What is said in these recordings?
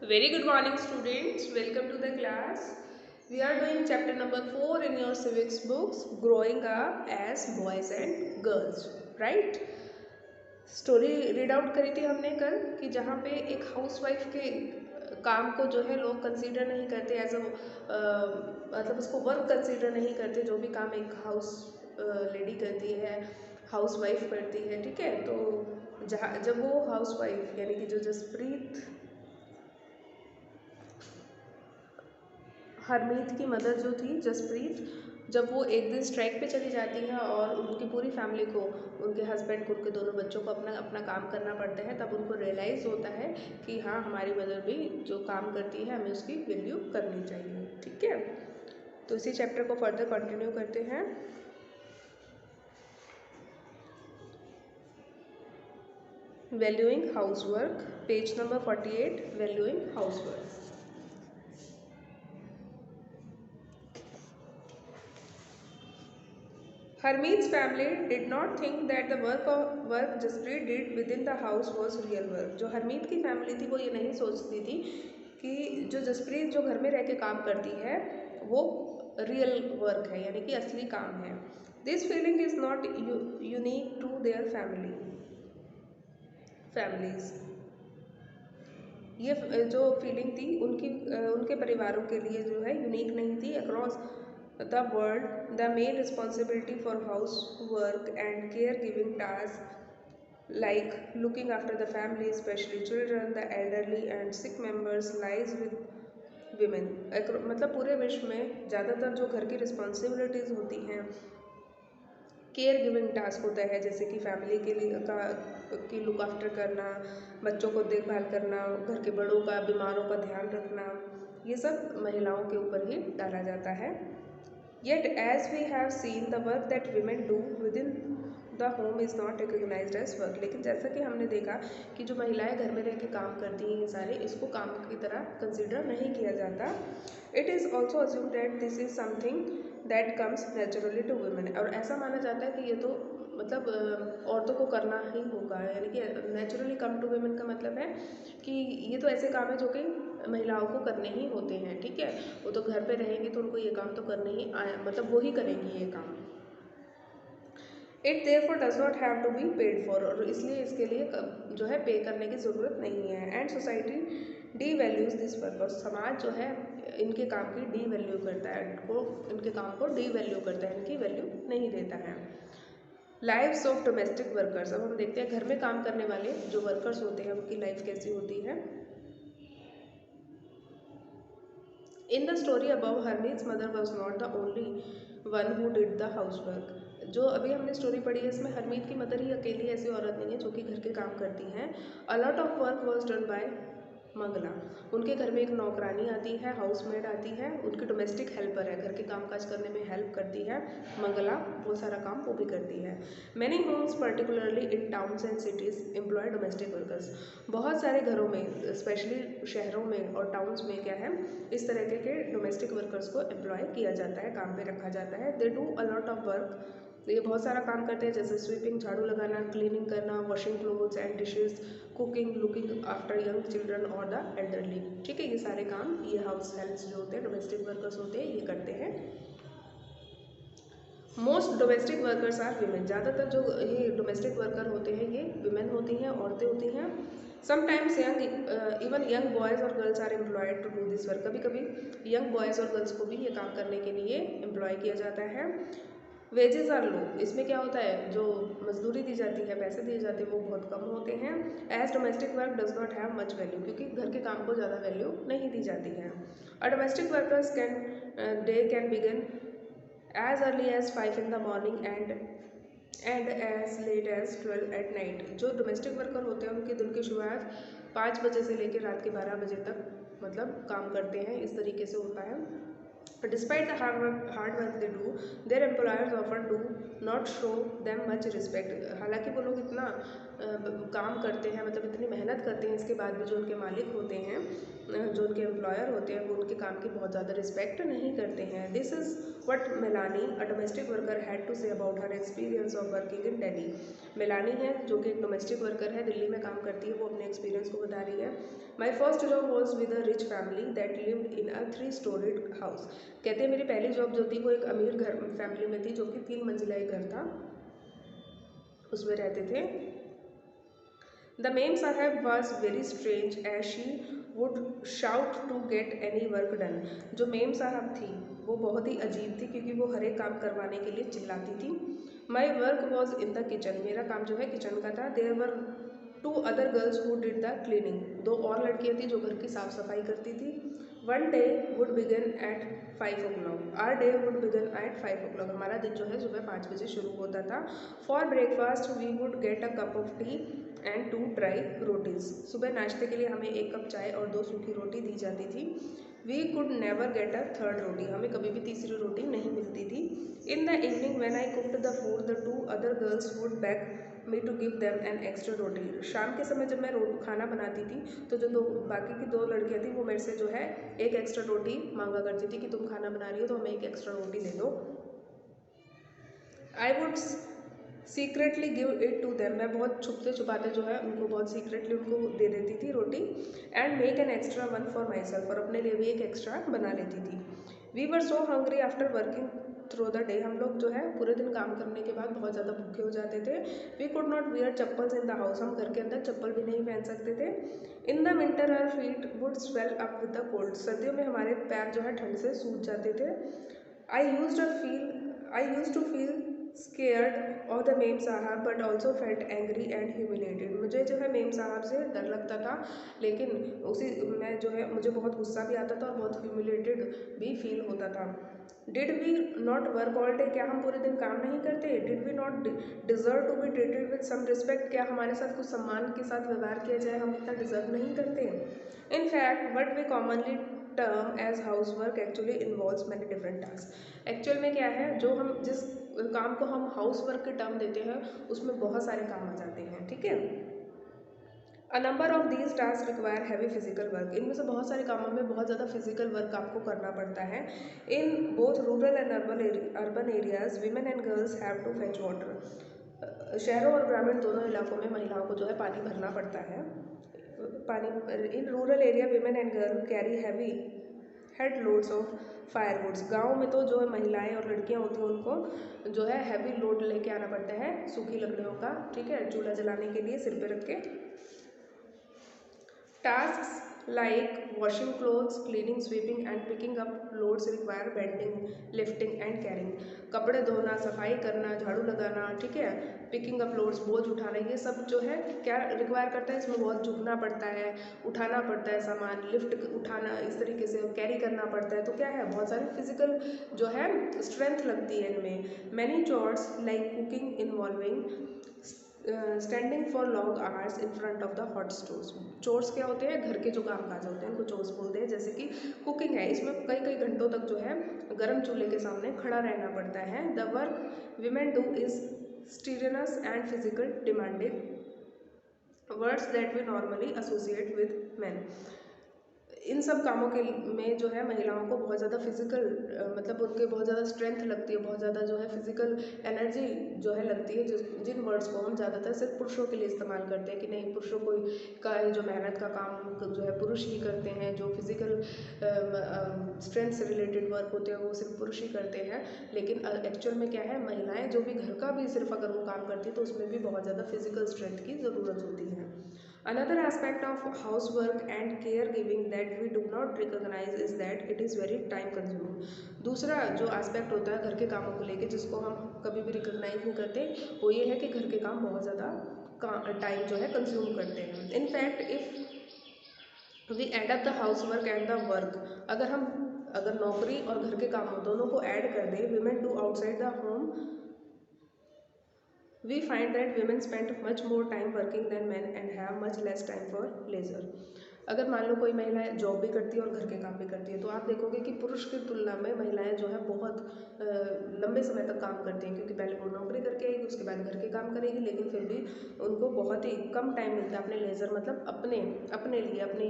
Very good morning, students. Welcome to the class. We are doing chapter number 4 in your civics books, Growing Up as Boys and Girls. Right? Story read out करी थी हमने कल कि जहाँ पे एक housewife के काम को जो है लोग कंसीडर नहीं करते एज अ मतलब उसको वर्क कंसीडर नहीं करते, जो भी काम एक हाउस लेडी करती है, हाउस वाइफ करती है, ठीक है। तो जहाँ जब वो हाउस वाइफ यानी कि जो जसप्रीत हरमीत की मदर जो थी जसप्रीत, जब वो एक दिन स्ट्राइक पे चली जाती है और उनकी पूरी फैमिली को, उनके हस्बैंड को, उनके दोनों बच्चों को अपना अपना काम करना पड़ता है, तब उनको रियलाइज़ होता है कि हाँ, हमारी मदर भी जो काम करती है हमें उसकी वैल्यू करनी चाहिए, ठीक है। तो इसी चैप्टर को फर्दर कंटिन्यू करते हैं। Valuing housework, page number 48, valuing housework. Harmeet's family did not think that the work Jaspreet did within the house was real work. जो हरमीत की फैमिली थी वो ये नहीं सोचती थी कि जो जसप्रीत जो घर में रह के काम करती है वो रियल वर्क है, यानी कि असली काम है। This feeling is not unique to their families. ये जो फीलिंग थी उनके परिवारों के लिए जो है यूनिक नहीं थी। Across the world the main responsibility for house work and care giving task like looking after the family, especially children, the elderly and sick members, lies with women। मतलब पूरे विश्व में ज़्यादातर जो घर की रिस्पॉन्सिबिलिटीज़ होती हैं, केयर गिविंग टास्क होता है, जैसे कि फैमिली के लिए की लुक आफ्टर करना, बच्चों को देखभाल करना, घर के बड़ों का, बीमारों का ध्यान रखना, ये सब महिलाओं के ऊपर ही डाला जाता है। Yet as we have seen the work that women do within the home is not recognised as work. लेकिन जैसा कि हमने देखा कि जो महिलाएं घर में रह के काम करती हैं, ये सारे इसको काम की तरह कंसिडर नहीं किया जाता। It is also assume that this is something that comes naturally to women. और ऐसा माना जाता है कि ये तो मतलब औरतों को करना ही होगा, यानी कि नेचुरली कम टू वुमेन का मतलब है कि ये तो ऐसे काम है जो कि महिलाओं को करने ही होते हैं, ठीक है। वो तो घर पे रहेंगी तो उनको ये काम तो करने ही मतलब वो ही करेंगी ये काम। It therefore does not have to be paid for, और इसलिए इसके लिए जो है पे करने की ज़रूरत नहीं है। And society D values this work, और समाज जो है इनके काम की डी वैल्यू करता है, इनके काम को डी वैल्यू करता है, इनकी वैल्यू नहीं देता है। लाइव्स ऑफ डोमेस्टिक वर्कर्स, अब हम देखते हैं घर में काम करने वाले जो वर्कर्स होते हैं उनकी लाइफ कैसी होती है। In the story about Harmeet's mother was not the only one who did the house work. जो अभी हमने स्टोरी पढ़ी है इसमें हरमीत की मदर ही अकेली ऐसी औरत नहीं है जो कि घर के काम करती हैं। A lot of work was done by Mangala. उनके घर में एक नौकरानी आती है, हाउसमेड आती है, उनकी डोमेस्टिक हेल्पर है, घर के काम काज करने में हेल्प करती है मंगला, वो सारा काम वो भी करती है। Many homes particularly in towns and cities employ domestic workers. बहुत सारे घरों में, स्पेशली शहरों में और टाउन्स में क्या है, इस तरह के डोमेस्टिक वर्कर्स को एम्प्लॉय किया जाता है, काम पे रखा जाता है। They do a lot of work, ये बहुत सारा काम करते हैं, जैसे स्वीपिंग, झाड़ू लगाना, क्लीनिंग करना, washing clothes and dishes, cooking, looking after young children और द एल्डरली, ठीक है। ये सारे काम ये हाउस हेल्प्स जो होते हैं, डोमेस्टिक वर्कर्स होते हैं, ये करते हैं। Most domestic workers are women, ज़्यादातर जो ये डोमेस्टिक वर्कर होते हैं ये वीमेन होती हैं, औरतें होती हैं। Sometimes young even young boys और girls are employed to do this work, कभी कभी यंग बॉयज़ और गर्ल्स को भी ये काम करने के लिए एम्प्लॉय किया जाता है। वेजेस आर लो, इसमें क्या होता है, जो मजदूरी दी जाती है, पैसे दिए जाते हैं, वो बहुत कम होते हैं। As domestic work does not have much value, क्योंकि घर के काम को ज़्यादा वैल्यू नहीं दी जाती है। A domestic workers can begin as early as 5 in the morning and as late as 12 at night। जो डोमेस्टिक वर्कर होते हैं उनके दिन की शुरुआत 5 बजे से लेकर रात के 12 बजे तक मतलब काम करते हैं, इस तरीके से होता है। Despite the hard work they do, their employers often do not show them much respect। हालांकि वो लोग इतना काम करते हैं, मतलब इतनी मेहनत करते हैं, इसके बाद भी जो उनके मालिक होते हैं, जो उनके एम्प्लॉयर होते हैं, वो उनके काम की बहुत ज़्यादा रिस्पेक्ट नहीं करते हैं। This is what Melanie a domestic worker had to say about her experience of working in Delhi. Melanie है जो कि एक डोमेस्टिक वर्कर है, दिल्ली में काम करती है, वो अपने एक्सपीरियंस को बता रही है। My first job was with a rich family that lived in a 3 storeyed house. कहते हैं मेरी पहली जॉब जो थी वो एक अमीर घर फैमिली में थी, जो कि 3 मंजिला एक घर था, उसमें रहते थे। The Mem Sahib was very strange as she would shout to get any work done. जो मेम साहब थी वो बहुत ही अजीब थी, क्योंकि वो हर एक काम करवाने के लिए चिल्लाती थी। My work was in the kitchen. मेरा काम जो है किचन का था। There were 2 other girls who did the cleaning. 2 और लड़कियां थी जो घर की साफ सफाई करती थी। One day would begin at 5 o'clock. Our day would begin at 5 o'clock. हमारा दिन जो है सुबह 5 बजे शुरू होता था। For breakfast we would get a cup of tea and 2 dry rotis. सुबह नाश्ते के लिए हमें 1 कप चाय और 2 सूखी रोटी दी जाती थी। We could never get a third रोटी, हमें कभी भी तीसरी रोटी नहीं मिलती थी। In the evening when I cooked the food, the 2 other girls would beg me to give them an extra रोटी. शाम के समय जब मैं खाना बनाती थी तो जो बाकी की 2 लड़कियां थी वो मेरे से जो है एक एक्स्ट्रा रोटी मांगा करती थी कि तुम खाना बना रही हो तो हमें एक एक्स्ट्रा रोटी दे दो। I would secretly give it to them, मैं बहुत छुपते छुपाते जो है उनको बहुत सीक्रेटली उनको दे देती थी रोटी। And make an extra one for my self, और अपने लिए भी एक एक्स्ट्रा बना लेती थी। We were so hungry after working through the day, हम लोग जो है पूरे दिन काम करने के बाद बहुत ज़्यादा भूखे हो जाते थे। We could not wear chappals in the house, हम घर के अंदर चप्पल भी नहीं पहन सकते थे। In the winter our feet would swell up with the cold, सर्दियों में हमारे पैर जो है ठंड से सूज जाते थे। I use to feel scared of the memsahib but also felt angry and humiliated, मुझे जो है मेम साहब से डर लगता था, लेकिन उसी में जो है मुझे बहुत गुस्सा भी आता था और बहुत ह्यूमिलेटेड भी फील होता था। Did we not work all day, क्या हम पूरे दिन काम नहीं करते? Did we not deserve to be treated with some respect, क्या हमारे साथ कुछ सम्मान के साथ व्यवहार किया जाए, हम इतना डिजर्व नहीं करते? In fact what we commonly term as house work actually involves many different task. Actual में क्या है, जो हम जिस काम को हम हाउस वर्क के टर्म देते हैं उसमें बहुत सारे काम आ जाते हैं, ठीक है। A number of these task require heavy physical work, इनमें से बहुत सारे कामों में बहुत ज़्यादा फिजिकल वर्क आपको करना पड़ता है। In both rural and urban areas women and girls have to fetch water, शहरों और ग्रामीण दोनों इलाकों में महिलाओं को जो है पानी भरना पड़ता है। पानी in rural area women and girl carry heavy head loads of firewoods, गाँव में तो जो है महिलाएं और लड़कियां होती हैं उनको जो है हैवी लोड लेके आना पड़ता है सूखी लकड़ियों का, ठीक है, चूल्हा जलाने के लिए सिर पे रख के। Task like washing clothes, cleaning, sweeping and picking up loads require bending, lifting and carrying, कपड़े धोना, सफाई करना, झाड़ू लगाना, ठीक है, पिकिंग अप लोड्स, बोझ उठाना, ये सब जो है क्या रिक्वायर करता है, इसमें बहुत झुकना पड़ता है, उठाना पड़ता है सामान, लिफ्ट उठाना, इस तरीके से कैरी करना पड़ता है, तो क्या है बहुत सारी फिजिकल जो है स्ट्रेंथ लगती है इनमें। Many chores like cooking involving standing for long hours in front of the hot stoves, chores क्या होते हैं, घर के जो काम काज होते हैं उनको चोर्स बोलते हैं। जैसे कि कुकिंग है, इसमें कई कई घंटों तक जो है गर्म चूल्हे के सामने खड़ा रहना पड़ता है। The work women do is strenuous and physical demanding, words that we normally associate with man, इन सब कामों के में जो है महिलाओं को बहुत ज़्यादा फिजिकल मतलब उनके बहुत ज़्यादा स्ट्रेंथ लगती है, बहुत ज़्यादा जो है फिजिकल एनर्जी जो है लगती है, जिन वर्ड्स को हम ज़्यादातर सिर्फ पुरुषों के लिए इस्तेमाल करते हैं कि नहीं पुरुषों को का जो मेहनत का काम जो है पुरुष ही करते हैं, जो फिजिकल स्ट्रेंथ से रिलेटेड वर्क होते हैं वो सिर्फ पुरुष ही करते हैं। लेकिन एक्चुअल में क्या है, महिलाएं जो भी घर का भी सिर्फ अगर वो काम करती है तो उसमें भी बहुत ज़्यादा फिजिकल स्ट्रेंथ की ज़रूरत होती है। Another aspect of housework and caregiving that we do not recognize is that it is very time consuming. दूसरा जो एस्पेक्ट होता है घर के कामों को लेके जिसको हम कभी भी रिकॉग्नाइज नहीं करते वो ये है कि घर के काम बहुत ज़्यादा टाइम जो है कंज्यूम करते हैं। In fact if we add up the house work and the work, अगर नौकरी और घर के कामों दोनों को ऐड कर दें, women do outside the home, we find that women spend much more time working than men and have much less time for leisure. अगर मान लो कोई महिला जॉब भी करती है और घर के काम भी करती है, तो आप देखोगे कि पुरुष की तुलना में महिलाएं जो है बहुत लंबे समय तक काम करती हैं, क्योंकि पहले वो नौकरी करके आएगी, उसके बाद घर के काम करेगी, लेकिन फिर भी उनको बहुत ही कम टाइम मिलता है अपने लेज़र, मतलब अपने अपने लिए, अपने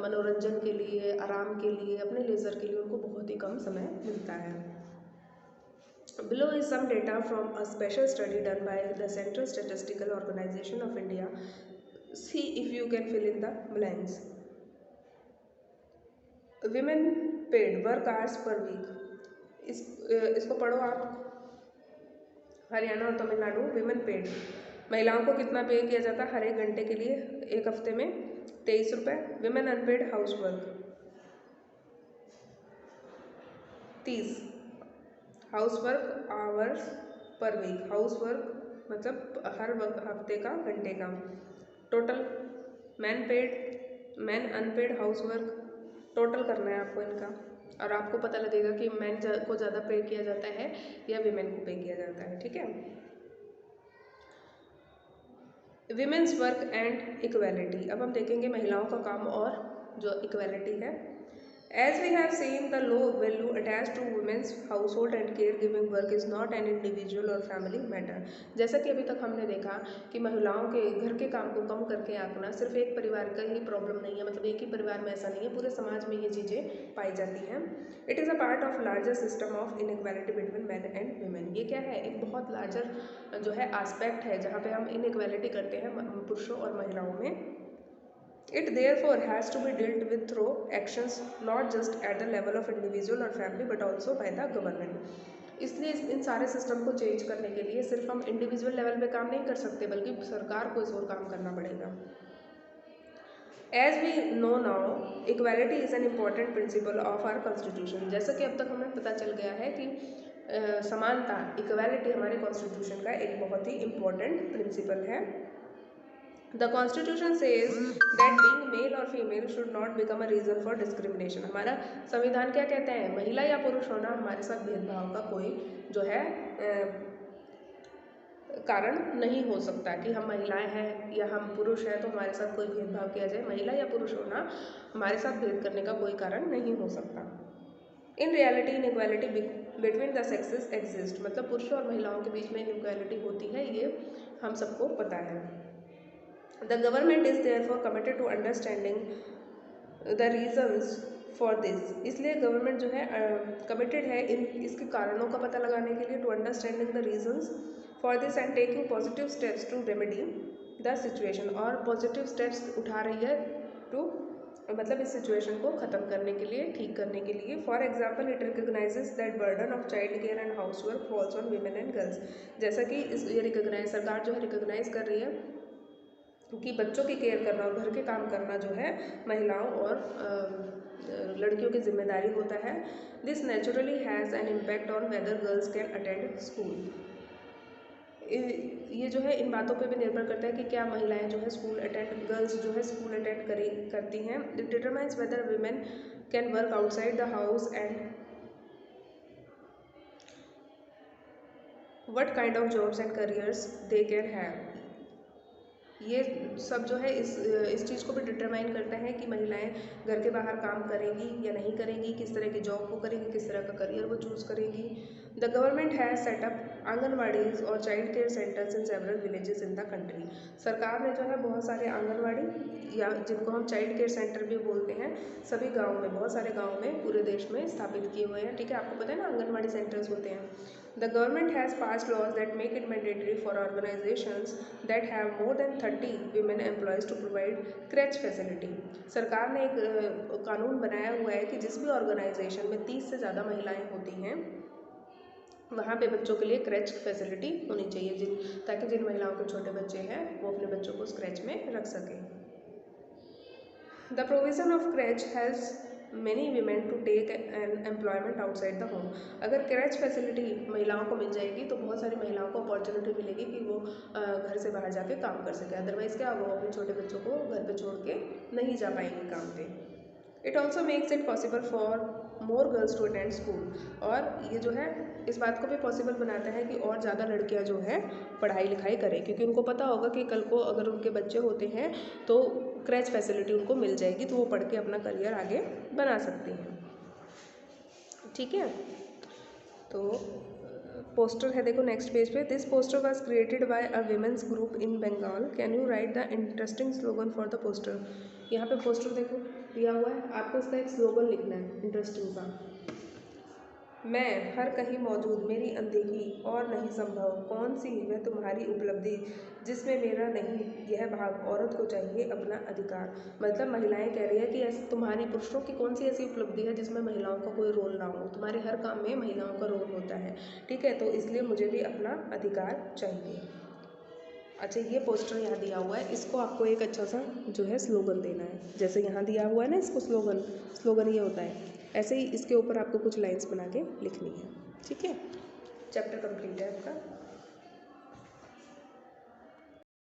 मनोरंजन के लिए, आराम के लिए, अपने लेज़र के लिए उनको बहुत ही कम समय मिलता है। Below is some data from a special study done by the Central Statistical Organization of India. See if you can fill in the blanks. Women paid work hours per week. इसको पढ़ो आप। हरियाणा और तमिलनाडु विमेन पेड, महिलाओं को कितना पे किया जाता है हर एक घंटे के लिए एक हफ्ते में? 23 रुपये। Women unpaid house work 30। House work hours per week, house work मतलब हर हफ्ते का घंटे का total. Man paid, man unpaid house work total करना है आपको इनका, और आपको पता लगेगा कि मैन को ज़्यादा पे किया जाता है या विमेन को पे किया जाता है। ठीक है। विमेंस वर्क एंड इक्वालिटी, अब हम देखेंगे महिलाओं का काम और जो इक्वालिटी है। As we have seen, the low value attached to women's household and caregiving work is not an individual or family matter. जैसा कि अभी तक हमने देखा कि महिलाओं के घर के काम को कम करके आंकना सिर्फ एक परिवार का ही प्रॉब्लम नहीं है, मतलब एक ही परिवार में ऐसा नहीं है, पूरे समाज में ये चीज़ें पाई जाती हैं। It is a part of larger system of inequality between man and women. ये क्या है, एक बहुत लार्जर जो है आस्पेक्ट है जहाँ पे हम इनइक्वालिटी करते हैं पुरुषों और महिलाओं में। It therefore has to be dealt with through actions not just at the level of individual or family but also by the government. इसलिए इन सारे सिस्टम को चेंज करने के लिए सिर्फ हम इंडिविजुअल लेवल पे काम नहीं कर सकते, बल्कि सरकार को इस ओर काम करना पड़ेगा। As we know now, equality is an important principle of our constitution. जैसा कि अब तक हमें पता चल गया है कि समानता, इक्वालिटी हमारे कॉन्स्टिट्यूशन का एक बहुत ही इम्पोर्टेंट प्रिंसिपल है। The Constitution says that being male or female should not become a reason for discrimination. हमारा संविधान क्या कहता है, महिला या पुरुष होना हमारे साथ भेदभाव का कोई जो है कारण नहीं हो सकता कि हम महिलाएं हैं या हम पुरुष हैं तो हमारे साथ कोई भेदभाव किया जाए। महिला या पुरुष होना हमारे साथ भेद करने का कोई कारण नहीं हो सकता। In reality inequality between the sexes exist, मतलब पुरुषों और महिलाओं के बीच में इनइक्वालिटी होती है, ये हम सबको पता है। The government is therefore committed to understanding the reasons for this. इसलिए गवर्नमेंट जो है कमिटेड है इसके कारणों का पता लगाने के लिए, to understanding the reasons for this and taking positive steps to remedy the situation, और पॉजिटिव स्टेप्स उठा रही है टू मतलब इस सिचुएशन को ख़त्म करने के लिए, ठीक करने के लिए। For example, it recognises that burden of child care and house work falls on women and girls. जैसा कि ये रिकोगनाइज, सरकार जो है रिकोगनाइज कर रही है कि बच्चों की केयर करना और घर के काम करना जो है महिलाओं और लड़कियों की जिम्मेदारी होता है। This naturally has an impact on whether girls can attend school. ये जो है इन बातों पे भी निर्भर करता है कि क्या महिलाएं जो है स्कूल अटेंड, गर्ल्स जो है स्कूल अटेंड करती हैं। It determines weather women can work outside the house and what kind of jobs and careers they can have. ये सब जो है इस चीज़ को भी डिटरमाइन करते हैं कि महिलाएं घर के बाहर काम करेंगी या नहीं करेंगी, किस तरह की जॉब वो करेंगी, किस तरह का करियर वो चूज़ करेंगी। The government has set up anganwadis और child care centres in several villages in the country. सरकार ने जो है बहुत सारे आंगनवाड़ी या जिनको हम चाइल्ड केयर सेंटर भी बोलते हैं, सभी गाँव में, बहुत सारे गाँव में पूरे देश में स्थापित किए हुए हैं। ठीक है, आपको पता है ना आंगनवाड़ी सेंटर्स होते हैं। The government has passed laws that make it mandatory for organizations that have more than 30 women employees to provide crèche facility. सरकार ने एक कानून बनाया हुआ है कि जिस भी ऑर्गेनाइजेशन में 30 से ज़्यादा महिलाएं होती हैं वहाँ पे बच्चों के लिए क्रैच फैसिलिटी होनी चाहिए, ताकि जिन महिलाओं के छोटे बच्चे हैं वो अपने बच्चों को उस क्रैच में रख सकें। The provision of crèche helps many women to take an employment outside the home. अगर क्रैच फैसिलिटी महिलाओं को मिल जाएगी तो बहुत सारी महिलाओं को अपॉर्चुनिटी मिलेगी कि वो घर से बाहर जाके काम कर सके। अदरवाइज़ क्या, वो अपने छोटे बच्चों को घर पे छोड़ के नहीं जा पाएंगी काम पे। It also makes it possible for more girls to attend school, और ये जो है इस बात को भी पॉसिबल बनाता है कि और ज़्यादा लड़कियां जो है पढ़ाई लिखाई करें, क्योंकि उनको पता होगा कि कल को अगर उनके बच्चे होते हैं तो क्रैच फैसिलिटी उनको मिल जाएगी, तो वो पढ़ के अपना करियर आगे बना सकती हैं। ठीक है, तो पोस्टर है, देखो नेक्स्ट पेज पे, this poster was created by a women's group in Bengal, can you write the interesting slogan for the poster. यहाँ पे पोस्टर देखो दिया हुआ है, आपको इसका एक स्लोगन लिखना है इंटरेस्टिंग सा। मैं हर कहीं मौजूद, मेरी अनदेखी और नहीं संभव, कौन सी वह तुम्हारी उपलब्धि जिसमें मेरा नहीं यह भाग, औरत को चाहिए अपना अधिकार। मतलब महिलाएं कह रही है कि ऐसे तुम्हारी, पुरुषों की कौन सी ऐसी उपलब्धि है जिसमें महिलाओं का कोई रोल ना हो, तुम्हारे हर काम में महिलाओं का रोल होता है, ठीक है, तो इसलिए मुझे भी अपना अधिकार चाहिए। अच्छा, ये पोस्टर यहाँ दिया हुआ है, इसको आपको एक अच्छा सा जो है स्लोगन देना है, जैसे यहाँ दिया हुआ है ना, इसको स्लोगन ये होता है, ऐसे ही इसके ऊपर आपको कुछ लाइंस बना के लिखनी है। ठीक है, चैप्टर कंप्लीट है आपका।